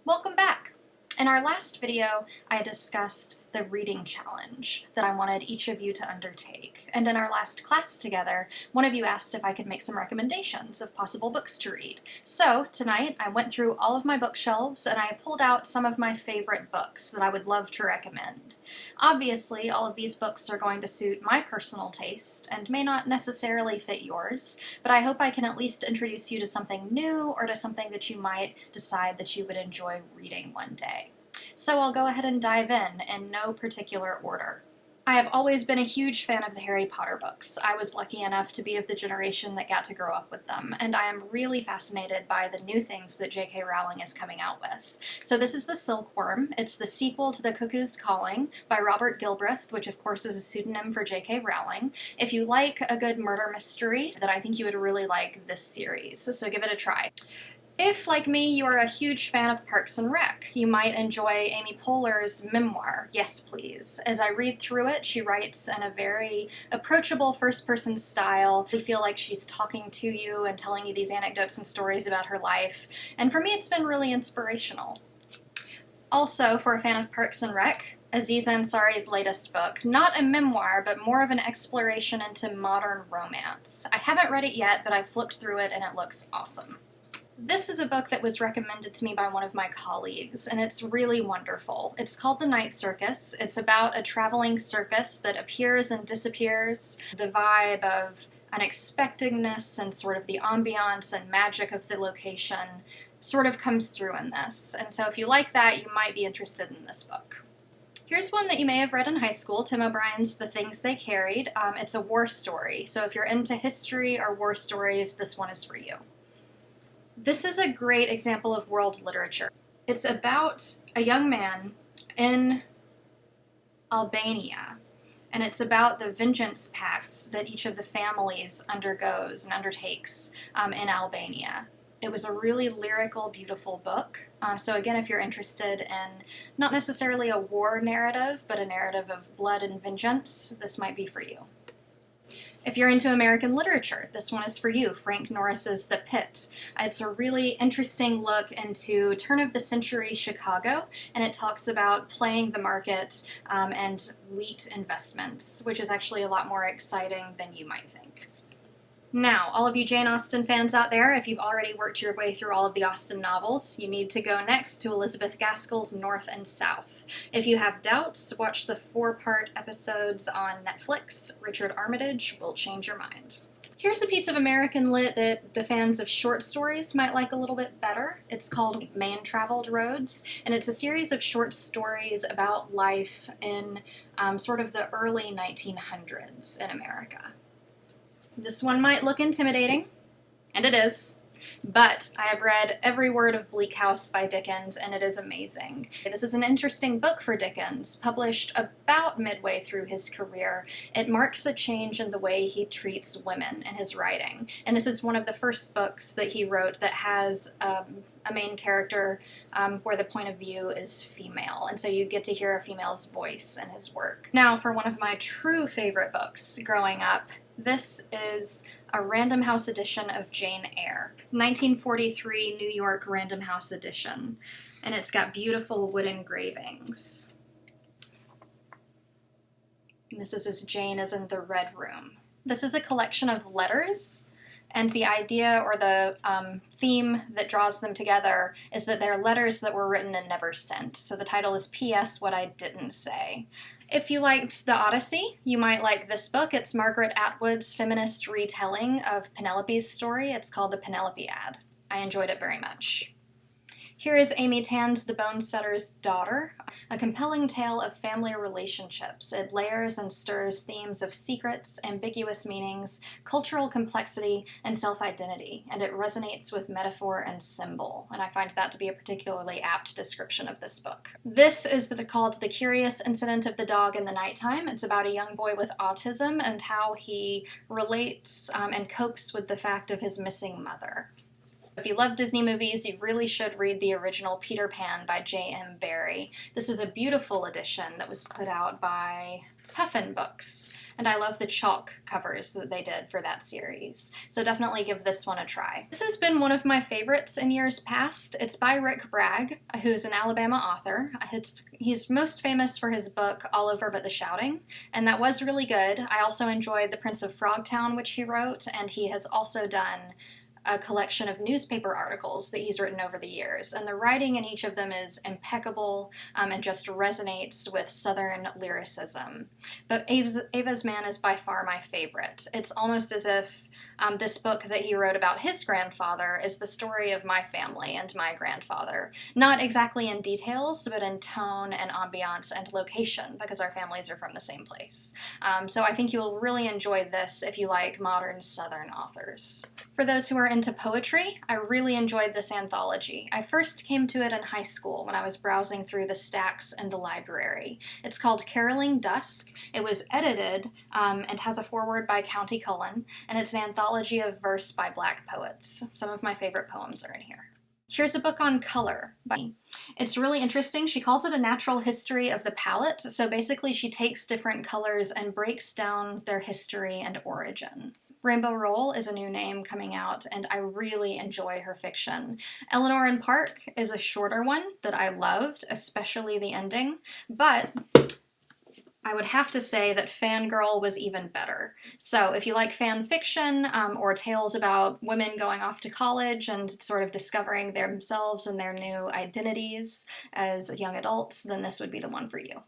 Welcome back! In our last video, I discussed the reading challenge that I wanted each of you to undertake. And in our last class together, one of you asked if I could make some recommendations of possible books to read. So tonight, I went through all of my bookshelves and I pulled out some of my favorite books that I would love to recommend. Obviously, all of these books are going to suit my personal taste and may not necessarily fit yours, but I hope I can at least introduce you to something new or to something that you might decide that you would enjoy reading one day. So I'll go ahead and dive in no particular order. I have always been a huge fan of the Harry Potter books. I was lucky enough to be of the generation that got to grow up with them, and I am really fascinated by the new things that J.K. Rowling is coming out with. So this is The Silkworm. It's the sequel to The Cuckoo's Calling by Robert Galbraith, which of course is a pseudonym for J.K. Rowling. If you like a good murder mystery, then I think you would really like this series, so give it a try. If, like me, you are a huge fan of Parks and Rec, you might enjoy Amy Poehler's memoir, Yes Please. As I read through it, she writes in a very approachable first-person style. You feel like she's talking to you and telling you these anecdotes and stories about her life, and for me it's been really inspirational. Also, for a fan of Parks and Rec, Aziz Ansari's latest book, not a memoir, but more of an exploration into modern romance. I haven't read it yet, but I've flipped through it and it looks awesome. This is a book that was recommended to me by one of my colleagues, and it's really wonderful. It's called The Night Circus. It's about a traveling circus that appears and disappears. The vibe of unexpectedness and sort of the ambiance and magic of the location sort of comes through in this. And so if you like that, you might be interested in this book. Here's one that you may have read in high school, Tim O'Brien's The Things They Carried. It's a war story, so if you're into history or war stories, this one is for you. This is a great example of world literature. It's about a young man in Albania, and it's about the vengeance pacts that each of the families undergoes and undertakes in Albania. It was a really lyrical, beautiful book. So again, if you're interested in not necessarily a war narrative, but a narrative of blood and vengeance, this might be for you. If you're into American literature, this one is for you, Frank Norris's The Pit. It's a really interesting look into turn-of-the-century Chicago, and it talks about playing the market and wheat investments, which is actually a lot more exciting than you might think. Now, all of you Jane Austen fans out there, if you've already worked your way through all of the Austen novels, you need to go next to Elizabeth Gaskell's North and South. If you have doubts, watch the 4-part episodes on Netflix. Richard Armitage will change your mind. Here's a piece of American lit that the fans of short stories might like a little bit better. It's called Main Traveled Roads, and it's a series of short stories about life in sort of the early 1900s in America. This one might look intimidating, and it is, but I have read every word of Bleak House by Dickens, and it is amazing. This is an interesting book for Dickens, published about midway through his career. It marks a change in the way he treats women in his writing, and this is one of the first books that he wrote that has a main character where the point of view is female, and so you get to hear a female's voice in his work. Now, for one of my true favorite books growing up, this is a Random House edition of Jane Eyre, 1943 New York Random House edition, and it's got beautiful wood engravings. And this is as Jane is in the Red Room. This is a collection of letters, and the idea or the theme that draws them together is that they're letters that were written and never sent. So the title is P.S. What I Didn't Say. If you liked The Odyssey, you might like this book. It's Margaret Atwood's feminist retelling of Penelope's story. It's called The Penelopead. I enjoyed it very much. Here is Amy Tan's The Bone Setter's Daughter, a compelling tale of family relationships. It layers and stirs themes of secrets, ambiguous meanings, cultural complexity, and self-identity, and it resonates with metaphor and symbol, and I find that to be a particularly apt description of this book. This is called The Curious Incident of the Dog in the Nighttime. It's about a young boy with autism and how he relates and copes with the fact of his missing mother. If you love Disney movies, you really should read the original Peter Pan by J.M. Barrie. This is a beautiful edition that was put out by Puffin books, and I love the chalk covers that they did for that series. So definitely give this one a try. This has been one of my favorites in years past. It's by Rick Bragg, who's an Alabama author. He's most famous for his book All Over But the Shouting, and that was really good. I also enjoyed The Prince of Frogtown, which he wrote, and he has also done a collection of newspaper articles that he's written over the years, and the writing in each of them is impeccable and just resonates with Southern lyricism. But Ava's Man is by far my favorite. It's almost as if this book that he wrote about his grandfather is the story of my family and my grandfather. Not exactly in details, but in tone and ambiance and location, because our families are from the same place. So I think you will really enjoy this if you like modern Southern authors. For those who are into poetry, I really enjoyed this anthology. I first came to it in high school when I was browsing through the stacks in the library. It's called Caroling Dusk. It was edited and has a foreword by County Cullen, and it's an anthology of verse by Black poets. Some of my favorite poems are in here. Here's a book on color. It's really interesting. She calls it a natural history of the palette. So basically she takes different colors and breaks down their history and origin. Rainbow Roll is a new name coming out, and I really enjoy her fiction. Eleanor and Park is a shorter one that I loved, especially the ending, but I would have to say that Fangirl was even better. So if you like fan fiction or tales about women going off to college and sort of discovering themselves and their new identities as young adults, then this would be the one for you.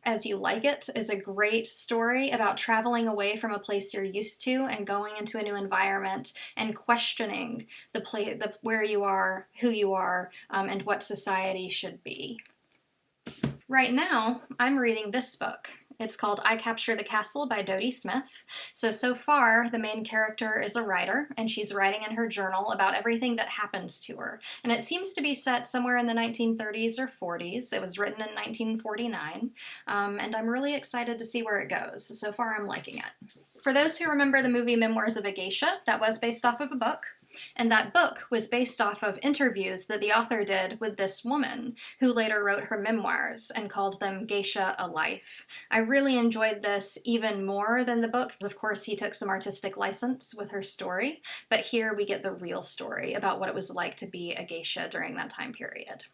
As You Like It is a great story about traveling away from a place you're used to and going into a new environment and questioning where you are, who you are, and what society should be. Right now, I'm reading this book. It's called I Capture the Castle by Dodie Smith. So far, the main character is a writer, and she's writing in her journal about everything that happens to her. And it seems to be set somewhere in the 1930s or 40s. It was written in 1949, and I'm really excited to see where it goes. So far, I'm liking it. For those who remember the movie Memoirs of a Geisha, that was based off of a book. And that book was based off of interviews that the author did with this woman, who later wrote her memoirs and called them Geisha a Life. I really enjoyed this even more than the book. Of course, he took some artistic license with her story, but here we get the real story about what it was like to be a geisha during that time period.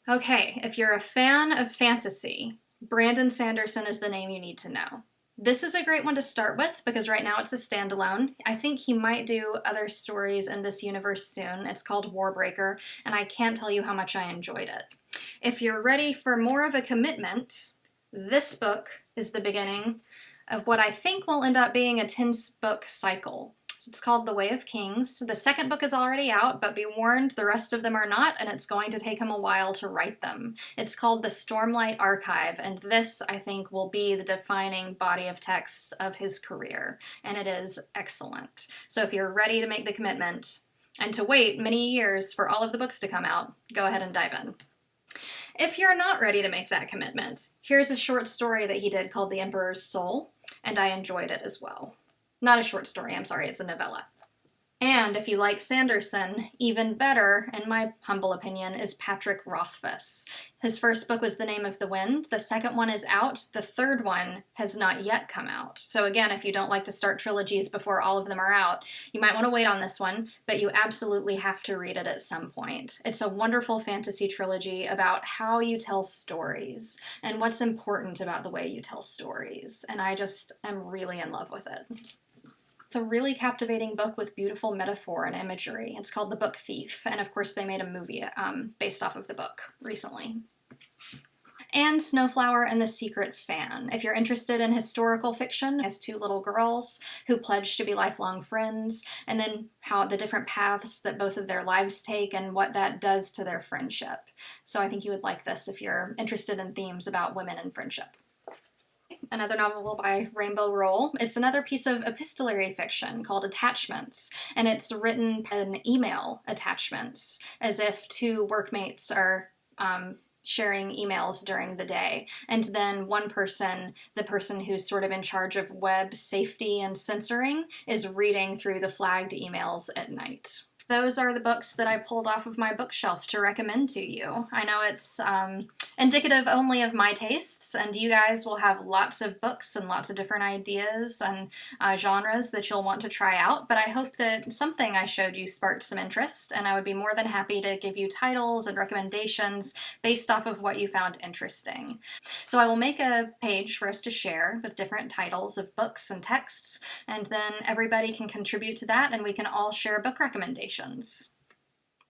Okay, if you're a fan of fantasy, Brandon Sanderson is the name you need to know. This is a great one to start with because right now it's a standalone. I think he might do other stories in this universe soon. It's called Warbreaker, and I can't tell you how much I enjoyed it. If you're ready for more of a commitment, this book is the beginning of what I think will end up being a 10-book cycle. It's called The Way of Kings. The second book is already out, but be warned, the rest of them are not, and it's going to take him a while to write them. It's called The Stormlight Archive, and this, I think, will be the defining body of texts of his career, and it is excellent. So if you're ready to make the commitment, and to wait many years for all of the books to come out, go ahead and dive in. If you're not ready to make that commitment, here's a short story that he did called The Emperor's Soul, and I enjoyed it as well. Not a short story, I'm sorry, it's a novella. And if you like Sanderson, even better, in my humble opinion, is Patrick Rothfuss. His first book was The Name of the Wind. The second one is out. The third one has not yet come out. So again, if you don't like to start trilogies before all of them are out, you might want to wait on this one, but you absolutely have to read it at some point. It's a wonderful fantasy trilogy about how you tell stories and what's important about the way you tell stories. And I just am really in love with it. It's a really captivating book with beautiful metaphor and imagery. It's called The Book Thief, and of course they made a movie based off of the book recently. And Snowflower and the Secret Fan. If you're interested in historical fiction, it has two little girls who pledge to be lifelong friends, and then how the different paths that both of their lives take and what that does to their friendship. So I think you would like this if you're interested in themes about women and friendship. Another novel by Rainbow Roll. It's another piece of epistolary fiction called Attachments, and it's written in email attachments, as if two workmates are sharing emails during the day, and then one person, the person who's sort of in charge of web safety and censoring, is reading through the flagged emails at night. Those are the books that I pulled off of my bookshelf to recommend to you. I know it's indicative only of my tastes, and you guys will have lots of books and lots of different ideas and genres that you'll want to try out, but I hope that something I showed you sparked some interest, and I would be more than happy to give you titles and recommendations based off of what you found interesting. So I will make a page for us to share with different titles of books and texts, and then everybody can contribute to that and we can all share book recommendations.